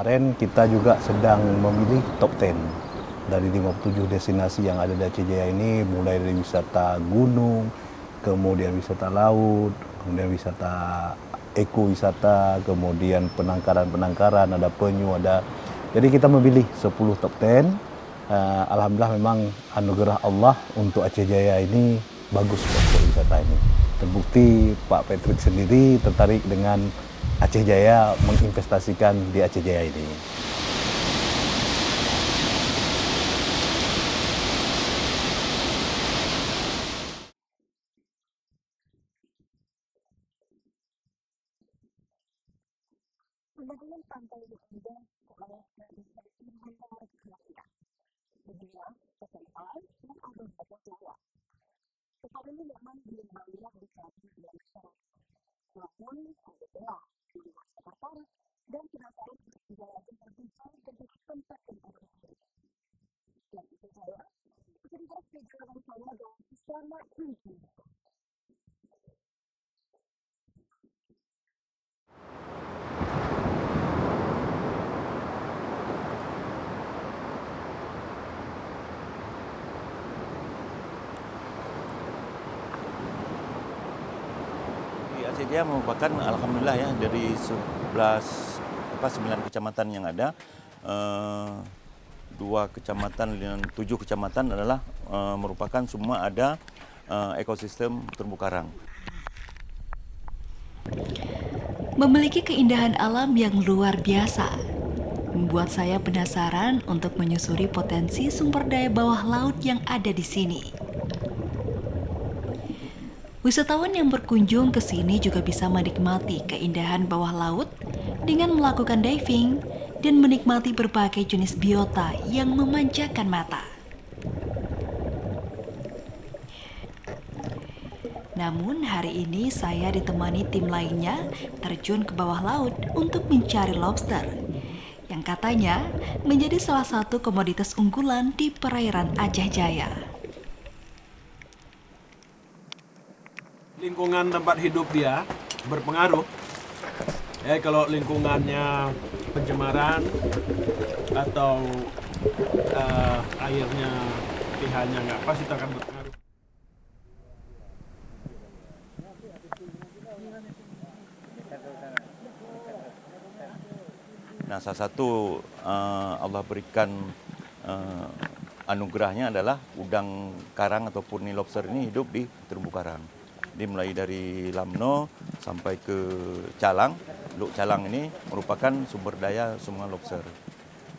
kemarin kita juga sedang memilih top 10 dari 57 destinasi yang ada di Aceh Jaya ini, mulai dari wisata gunung, kemudian wisata laut, kemudian wisata ekowisata, kemudian penangkaran-penangkaran, ada penyu, ada. Jadi kita memilih 10 top 10. Alhamdulillah memang anugerah Allah untuk Aceh Jaya ini bagus untuk wisata ini. Terbukti Pak Patrick sendiri tertarik dengan Aceh Jaya, menginvestasikan di Aceh Jaya ini. Pemandangan pantai yang indah seolah terlihat menarik perhatian. Beginilah kesenangan yang ada di Aceh Jaya. Tempat ini memang belum banyak dikali di masyarakat, namun ada pula di masyarakat dan penasaran Aceh Jaya yang berbicara dengan tempat yang berbeda. Dan Aceh Jaya cerita perjalanan saya dan bersama ini. Aceh Jaya merupakan alhamdulillah ya dari 9 kecamatan yang ada, 2 kecamatan dan 7 kecamatan adalah merupakan semua ada ekosistem terumbu karang. Memiliki keindahan alam yang luar biasa, membuat saya penasaran untuk menyusuri potensi sumber daya bawah laut yang ada di sini. Wisatawan yang berkunjung ke sini juga bisa menikmati keindahan bawah laut dengan melakukan diving dan menikmati berbagai jenis biota yang memanjakan mata. Namun hari ini saya ditemani tim lainnya terjun ke bawah laut untuk mencari lobster, yang katanya menjadi salah satu komoditas unggulan di perairan Aceh Jaya. Lingkungan tempat hidup dia berpengaruh. Kalau lingkungannya pencemaran atau airnya pH-nya nggak pas, itu akan berpengaruh. Nah, salah satu Allah berikan anugerahnya adalah udang karang ataupun lobster ini hidup di terumbu karang. Dia mulai dari Lamno sampai ke Calang. Luk Calang ini merupakan sumber daya semua lobster.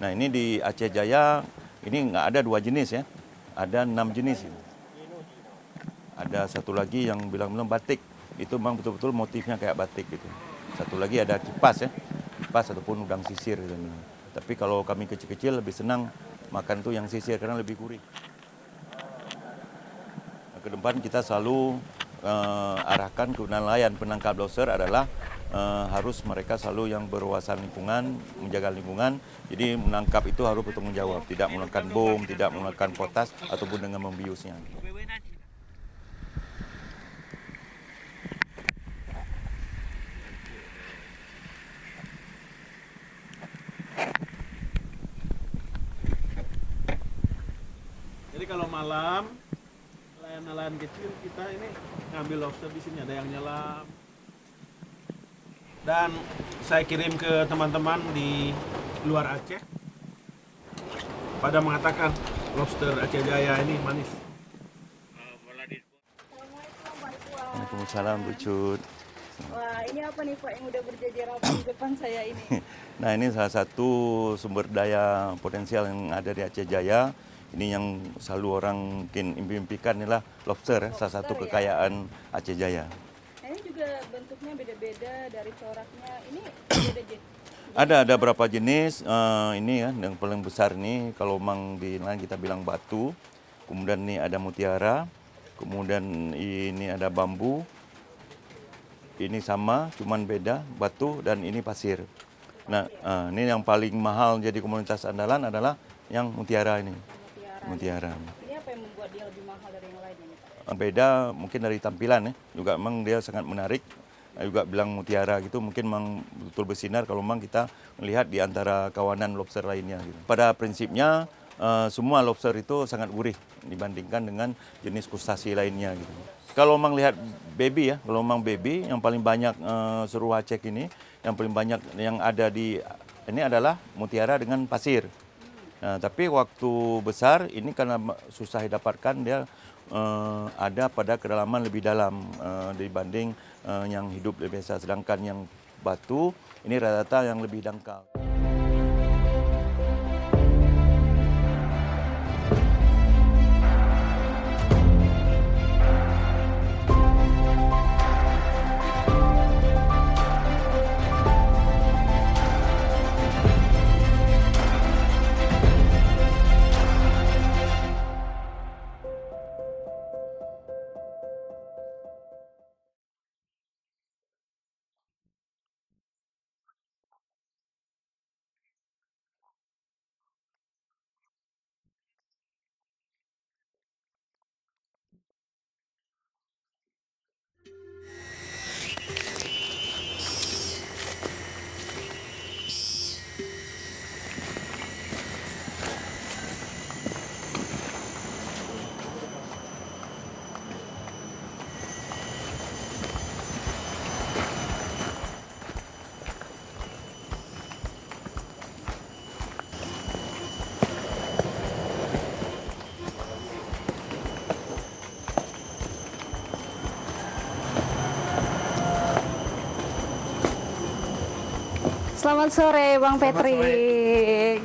Nah, ini di Aceh Jaya ini nggak ada 2 jenis ya, ada 6 jenis. Ada satu lagi yang bilang-bilang batik, itu memang betul-betul motifnya kayak batik gitu. Satu lagi ada kipas ya, kipas ataupun udang sisir gitu. Tapi kalau kami kecil-kecil lebih senang makan tuh yang sisir karena lebih gurih. Nah, ke depan kita selalu arahkan ke nelayan penangkap lobster adalah harus mereka selalu yang berwawasan lingkungan, menjaga lingkungan. Jadi menangkap itu harus bertanggung jawab, tidak menggunakan bom, tidak menggunakan potas ataupun dengan membiusnya. Jadi kalau malam nelayan-nelayan kecil kita ini ngambil lobster di sini, ada yang nyelam. Dan saya kirim ke teman-teman di luar Aceh, pada mengatakan lobster Aceh Jaya ini manis. Waalaikumsalam, Bu Cut. Wah, ini apa nih Pak yang udah berjejer rapi di depan saya ini? Nah, ini salah satu sumber daya potensial yang ada di Aceh Jaya. Ini yang selalu orang mungkin impikan inilah lobster, salah satu kekayaan Aceh Jaya. Ini juga bentuknya beda-beda dari coraknya. Ini beda jenis. Ada beberapa jenis. Ini ya, yang paling besar ini kalau memang di lain kita bilang batu. Kemudian ini ada mutiara. Kemudian ini ada bambu. Ini sama, cuman beda batu dan ini pasir. Nah, ini yang paling mahal jadi komoditas andalan adalah yang mutiara ini. Mutiara. Ini apa yang membuat dia lebih mahal dari yang lain ini Pak? Beda mungkin dari tampilan ya. Juga memang dia sangat menarik. juga bilang mutiara gitu, mungkin memang betul bersinar kalau memang kita melihat di antara kawanan lobster lainnya gitu. Pada prinsipnya semua lobster itu sangat gurih dibandingkan dengan jenis krustasi lainnya gitu. Kalau memang lihat baby ya, kalau memang baby yang paling banyak seluruh Aceh ini, yang paling banyak yang ada di ini adalah mutiara dengan pasir. Nah, tapi waktu besar ini karena susah didapatkan, dia ada pada kedalaman lebih dalam dibanding yang hidup biasa. Sedangkan yang batu ini rata-rata yang lebih dangkal. Selamat sore Bang Patrick.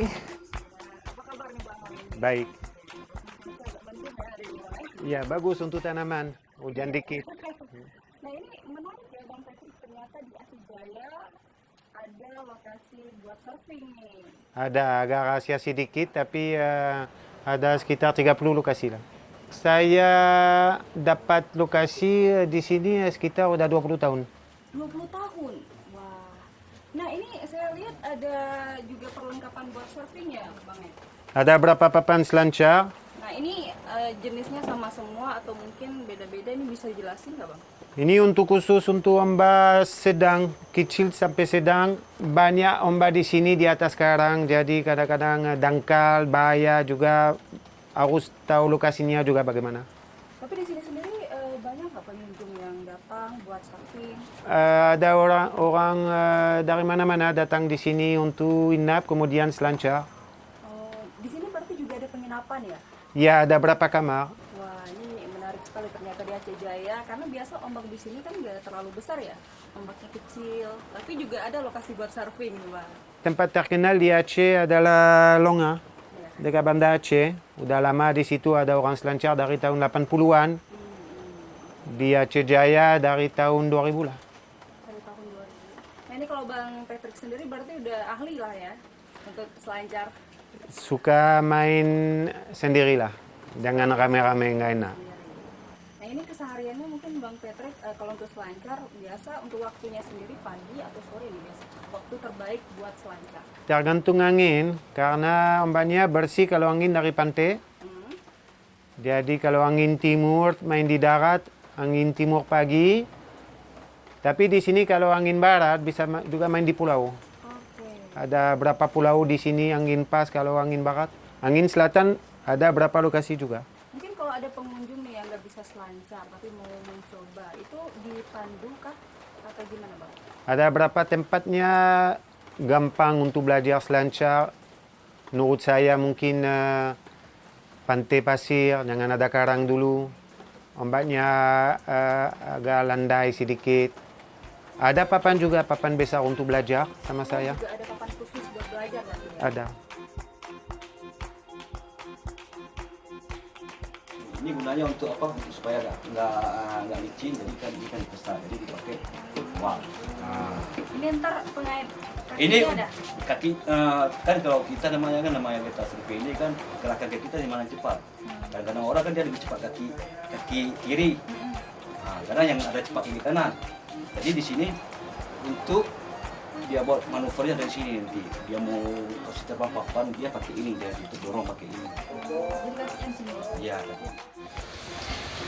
Baik. Ya, bagus untuk tanaman. Hujan dikit. Nah ini menarik ya Bang Patrick, ternyata di Aceh Jaya ada lokasi buat surfing nih. Ada agak rahasia sedikit, tapi ada sekitar 30 lokasi lah. Saya dapat lokasi di sini sekitar udah 20 tahun. 20 tahun? Wah. Nah ini saya lihat ada juga perlengkapan buat surfing ya Bang ya? Ada berapa papan selancar. Nah ini jenisnya sama semua atau mungkin beda-beda, ini bisa dijelasin nggak Bang? Ini untuk khusus untuk ombak sedang, kecil sampai sedang. Banyak ombak di sini di atas karang, jadi kadang-kadang dangkal, bahaya juga. Harus tahu lokasinya juga bagaimana. Tapi di sini sendiri banyak nggak pengunjung yang datang buat surfing? Ada orang dari mana-mana datang di sini untuk inap, kemudian selancar. Di sini berarti juga ada penginapan ya? Ya, ada berapa kamar. Wah, ini menarik sekali ternyata di Aceh Jaya, karena biasa ombak di sini kan nggak terlalu besar ya, ombaknya kecil, tapi juga ada lokasi buat surfing, Bang. Tempat terkenal di Aceh adalah Longa, dekat Banda Aceh. Udah lama di situ, ada orang selancar dari tahun 80-an. Di Aceh Jaya dari tahun 2000 lah. Dari tahun 2000. Nah ini kalau Bang Patrick sendiri berarti udah ahli lah ya untuk selancar. Suka main sendirilah, jangan rame-rame nggak enak. Nah ini kesehariannya mungkin Bang Patrick kalau untuk selancar biasa untuk waktunya sendiri pagi atau sore nih biasa waktu terbaik buat selancar? Tergantung angin, karena ombaknya bersih kalau angin dari pantai. Jadi kalau angin timur main di darat, angin timur pagi. Tapi di sini kalau angin barat bisa juga main di pulau. Ada berapa pulau di sini angin pas kalau angin barat. Angin selatan ada berapa lokasi juga. Mungkin kalau ada pengunjung nih yang nggak bisa selancar tapi mau mencoba, itu dipandu kah atau gimana Bang? Ada berapa tempatnya gampang untuk belajar selancar. Menurut saya mungkin pantai pasir, jangan ada karang dulu. Ombaknya agak landai sedikit. Ada papan juga, papan besar untuk belajar sama saya. Juga ada papan khusus buat belajar kan? Ada. Ini gunanya untuk apa? Supaya nggak licin, jadi kan ikan besar, jadi dipakai wang. Ini ntar pengait Ini ada? kaki kan kalau kita namanya kita survei ini kan gerakan kaki kita dimana cepat. Kadang-kadang orang kan dia lebih cepat kaki kiri. Karena yang ada cepat kaki kanan. Jadi di sini untuk dia buat manuvernya dari sini nanti dia mau kasih terbang papan dia pakai ini, dia itu dorong pakai ini. Jadi kakinya sini. Iya.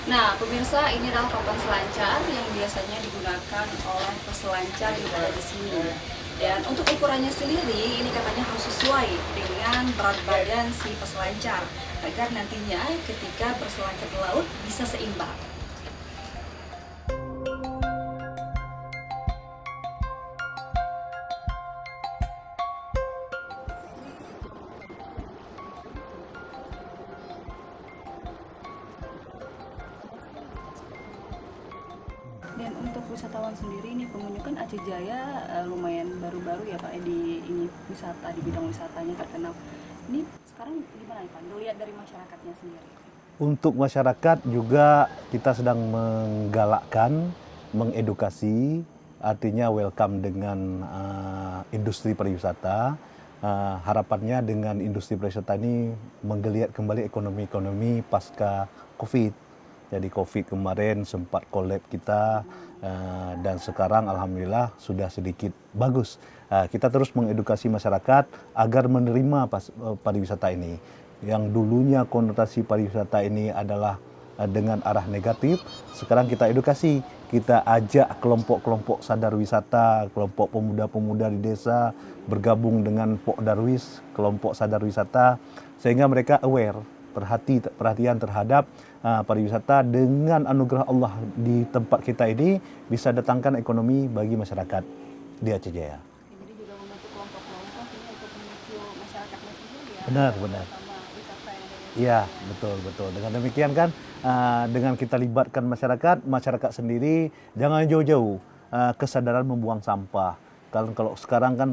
Nah, pemirsa, ini adalah papan selancar yang biasanya digunakan oleh peselancar yang berada di sini. Dan untuk ukurannya sendiri, ini katanya harus sesuai dengan berat badan si peselancar agar nantinya ketika berselancar di laut bisa seimbang. Dan untuk wisatawan sendiri ini pengunjung kan Aceh Jaya lumayan baru-baru ya Pak di ini wisata di bidang wisatanya terkenal. Ini sekarang gimana Pak? Dilihat dari masyarakatnya sendiri. Untuk masyarakat juga kita sedang menggalakkan, mengedukasi, artinya welcome dengan industri pariwisata. Harapannya dengan industri pariwisata ini menggeliat kembali ekonomi pasca COVID. Jadi COVID kemarin sempat collab kita dan sekarang alhamdulillah sudah sedikit bagus. Kita terus mengedukasi masyarakat agar menerima pariwisata ini. Yang dulunya konotasi pariwisata ini adalah dengan arah negatif, sekarang kita edukasi. Kita ajak kelompok-kelompok sadar wisata, kelompok pemuda-pemuda di desa bergabung dengan Pok Darwis, kelompok sadar wisata, sehingga mereka aware, perhatian terhadap pariwisata. Dengan anugerah Allah di tempat kita ini bisa datangkan ekonomi bagi masyarakat di Aceh Jaya. Jadi juga membentuk kelompok-kelompok ini untuk memicu masyarakatnya sendiri ya. Benar. Sama wisata yang ada. Iya, betul. Dengan demikian kan, dengan kita libatkan masyarakat sendiri jangan jauh-jauh kesadaran membuang sampah. Kalau sekarang kan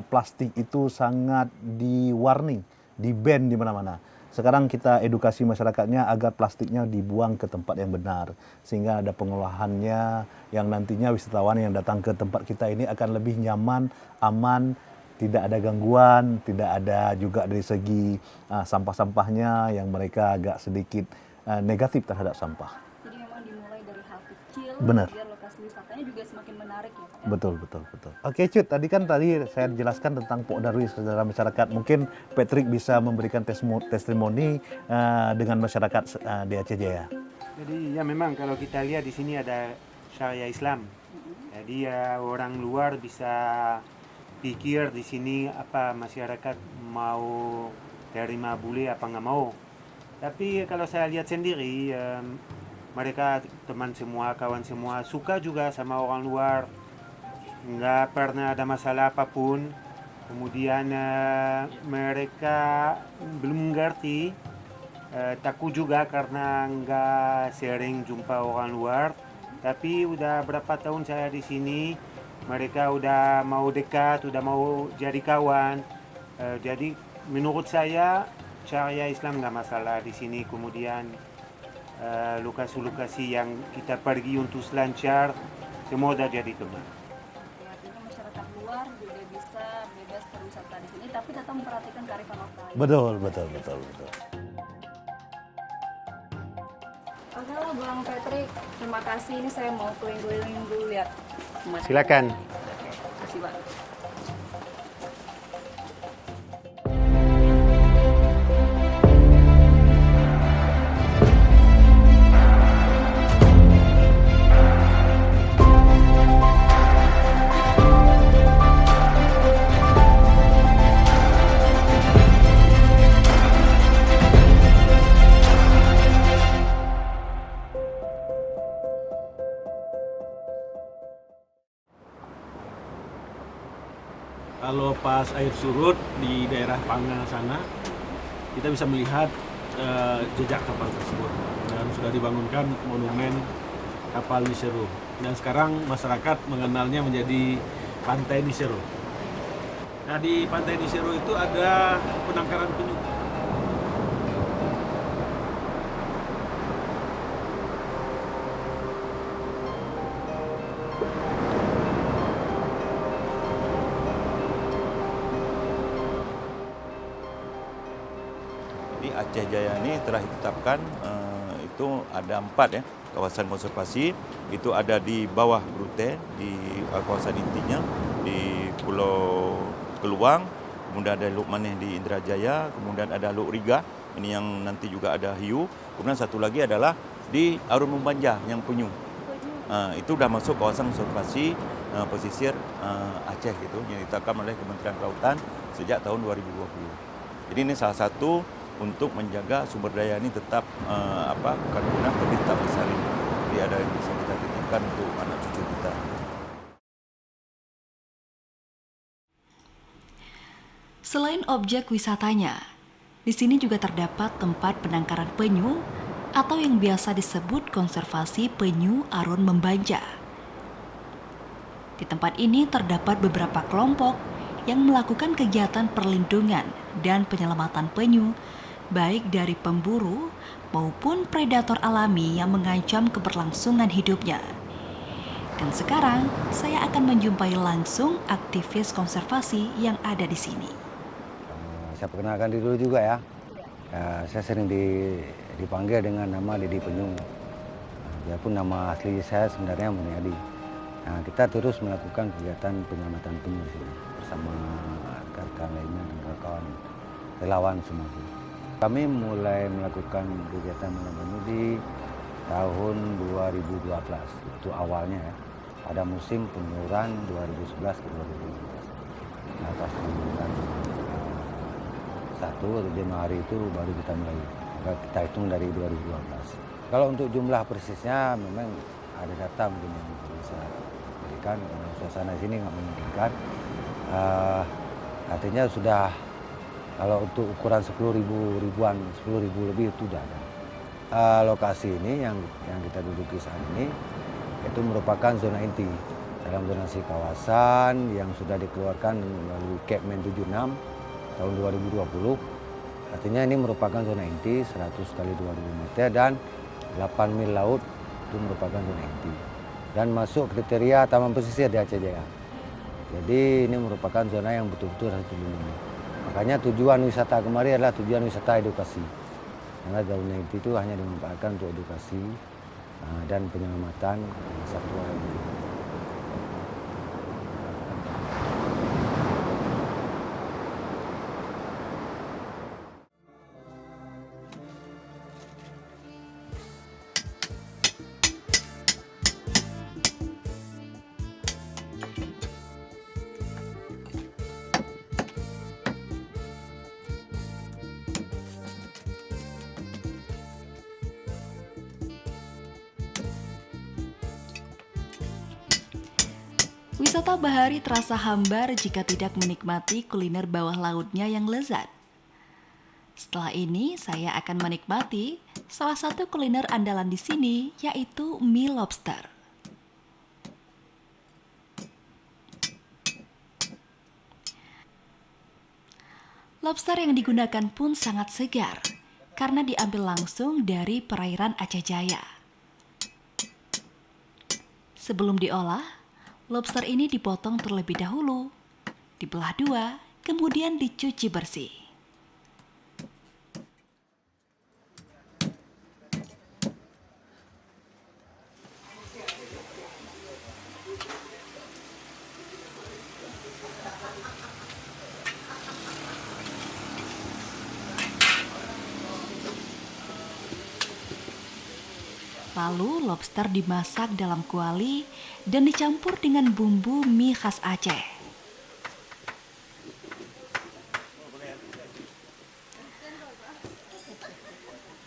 plastik itu sangat di-warning, di-ban di mana-mana. Sekarang kita edukasi masyarakatnya agar plastiknya dibuang ke tempat yang benar, sehingga ada pengolahannya yang nantinya wisatawan yang datang ke tempat kita ini akan lebih nyaman, aman, tidak ada gangguan, tidak ada juga dari segi sampah-sampahnya yang mereka agak sedikit negatif terhadap sampah. Jadi memang dimulai dari hal kecil, Benar. biar lokasi wisatanya juga semakin menarik ya Pak. Betul. Oke Cut, tadi saya jelaskan tentang Pok Darwis secara masyarakat. Mungkin Patrick bisa memberikan testimoni dengan masyarakat di Aceh Jaya. Jadi ya memang kalau kita lihat di sini ada syariah Islam. Jadi orang luar bisa pikir di sini apa masyarakat mau terima boleh apa nggak mau. Tapi kalau saya lihat sendiri mereka teman semua, kawan semua suka juga sama orang luar. Nggak pernah ada masalah apapun. Kemudian mereka belum mengerti, takut juga karena nggak sering jumpa orang luar. Tapi udah berapa tahun saya di sini, mereka udah mau dekat, udah mau jadi kawan. Jadi menurut saya syariah Islam nggak masalah di sini. Kemudian lokasi-lokasi yang kita pergi untuk selancar semua udah jadi teman. Artinya masyarakat luar juga bisa bebas berwisata di sini, tapi tetap memperhatikan kearifan lokal. Betul. Oke lah Bang Patrick, terima kasih. Ini saya mau keliling-keliling dulu lihat. Silakan. Oke, terima kasih Bang. Kalau pas air surut di daerah Panga sana, kita bisa melihat jejak kapal tersebut dan sudah dibangunkan monumen kapal Nisero. Dan sekarang masyarakat mengenalnya menjadi Pantai Nisero. Nah di Pantai Nisero itu ada penangkaran penyu. Di Aceh Jaya ini telah ditetapkan itu ada 4 ya kawasan konservasi. Itu ada di bawah Brute, di kawasan intinya di Pulau Keluang, kemudian ada Luk Maneh di Indrajaya, kemudian ada Luk Riga, ini yang nanti juga ada hiu. Kemudian satu lagi adalah di Arun Membanja yang penyu. Itu udah masuk kawasan konservasi pesisir Aceh gitu, yang ditetapkan oleh Kementerian Kelautan sejak tahun 2020. Jadi ini salah satu untuk menjaga sumber daya ini tetap bukan punah tapi tetap lestari. Jadi ada yang bisa kita titipkan untuk anak cucu kita. Selain objek wisatanya, di sini juga terdapat tempat penangkaran penyu atau yang biasa disebut konservasi penyu Arun Membanja. Di tempat ini terdapat beberapa kelompok yang melakukan kegiatan perlindungan dan penyelamatan penyu, baik dari pemburu maupun predator alami yang mengancam keberlangsungan hidupnya. Dan sekarang saya akan menjumpai langsung aktivis konservasi yang ada di sini. Saya perkenalkan diri dulu juga ya. Saya sering dipanggil dengan nama Didi Penyu. Biarpun nama asli saya sebenarnya Muniadi. Nah, kita terus melakukan kegiatan penyelamatan penyu sini bersama rekan-rekan lainnya dan kawan-kawan relawan semua. Kami mulai melakukan kegiatan penyelamatan penyu di tahun 2012. Itu awalnya ya. Pada musim penyaluran 2011 ke 2012. Nah, pas bulan 1 atau Januari itu baru kita mulai. Kita hitung dari 2012. Kalau untuk jumlah persisnya memang ada data mungkin yang bisa berikan, karena suasana di sini nggak memungkinkan. Artinya sudah, kalau untuk ukuran 10.000 lebih itu sudah ada. Lokasi ini yang kita duduki saat ini itu merupakan zona inti dalam zonasi kawasan yang sudah dikeluarkan melalui Kepmen 76 tahun 2020. Artinya ini merupakan zona inti 100 kali 2000 meter dan 8 mil laut itu merupakan zona inti. Dan masuk kriteria Taman Pesisir di Aceh Jaya. Jadi ini merupakan zona yang betul-betul harus dilindungi. Makanya tujuan wisata kemari adalah tujuan wisata edukasi. Karena zona inti itu hanya dimanfaatkan untuk edukasi dan penyelamatan satwa yang hidup. Wisata bahari terasa hambar jika tidak menikmati kuliner bawah lautnya yang lezat. Setelah ini, saya akan menikmati salah satu kuliner andalan di sini, yaitu mie lobster. Lobster yang digunakan pun sangat segar, karena diambil langsung dari perairan Aceh Jaya. Sebelum diolah, lobster ini dipotong terlebih dahulu, dibelah dua, kemudian dicuci bersih. Lalu lobster dimasak dalam kuali dan dicampur dengan bumbu mie khas Aceh.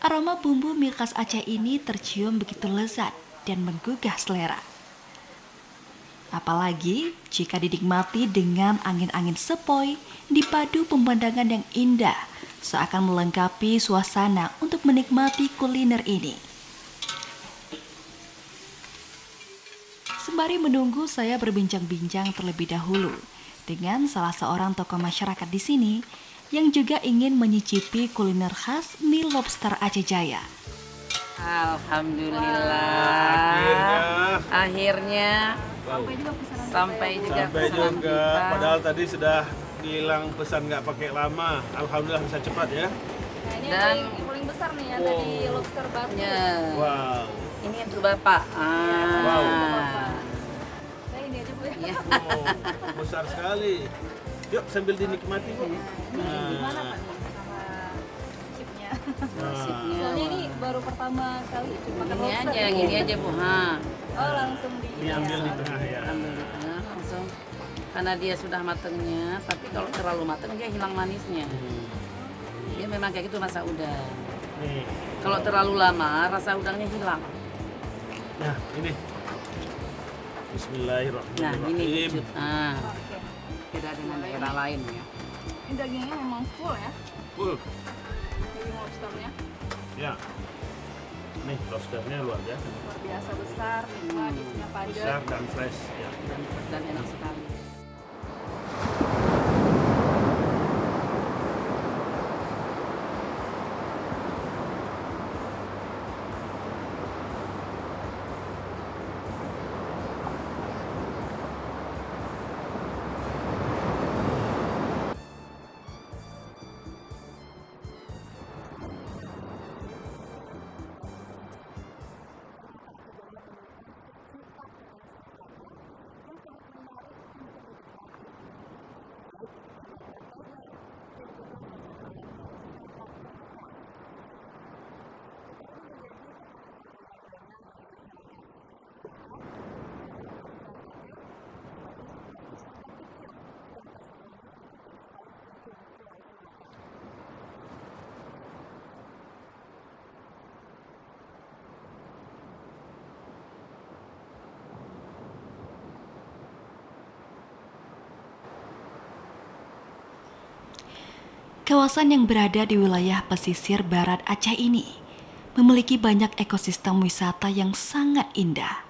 Aroma bumbu mie khas Aceh ini tercium begitu lezat dan menggugah selera. Apalagi jika dinikmati dengan angin-angin sepoi dipadu pemandangan yang indah, seakan melengkapi suasana untuk menikmati kuliner ini. Sembari menunggu, saya berbincang-bincang terlebih dahulu dengan salah seorang tokoh masyarakat di sini yang juga ingin menyicipi kuliner khas mie lobster Aceh Jaya. Alhamdulillah. Akhirnya sampai juga pesanan kita. Padahal tadi sudah bilang pesan nggak pakai lama. Alhamdulillah bisa cepat ya. Nah, ini Dan yang paling besar nih ya tadi lobster batu. Wow. Ini untuk Bapak. Wow. Saya ini aja Bu ya. Iya. Oh, besar sekali. Yuk sambil dinikmati Bu. Gimana Pak nih sama chipnya? Soalnya ini baru pertama kali makan Gini lobster. aja, gini aja Bu. Ha. Oh, langsung di Ini ambil di tengah ya. Ambil di tengah langsung. Karena dia sudah matangnya, tapi kalau terlalu matang dia hilang manisnya. Dia memang kayak gitu rasa udang. Nih, Kalau terlalu lama rasa udangnya hilang. nah ini. Nah, Bismillahirrahmanirrahim. ini wujud. Nah, beda dengan daerah lain ya. Ini dagingnya memang full ya, Full. daging lobsternya. Ya. Nih, lobsternya luar biasa. Luar biasa besar, nikmat, isinya padat. Besar dan fresh. Ya. Dan enak sekali. Kawasan yang berada di wilayah pesisir barat Aceh ini memiliki banyak ekosistem wisata yang sangat indah.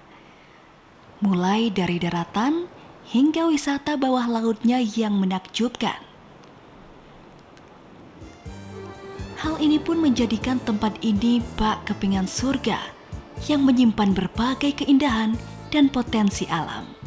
Mulai dari daratan hingga wisata bawah lautnya yang menakjubkan. Hal ini pun menjadikan tempat ini bak kepingan surga yang menyimpan berbagai keindahan dan potensi alam.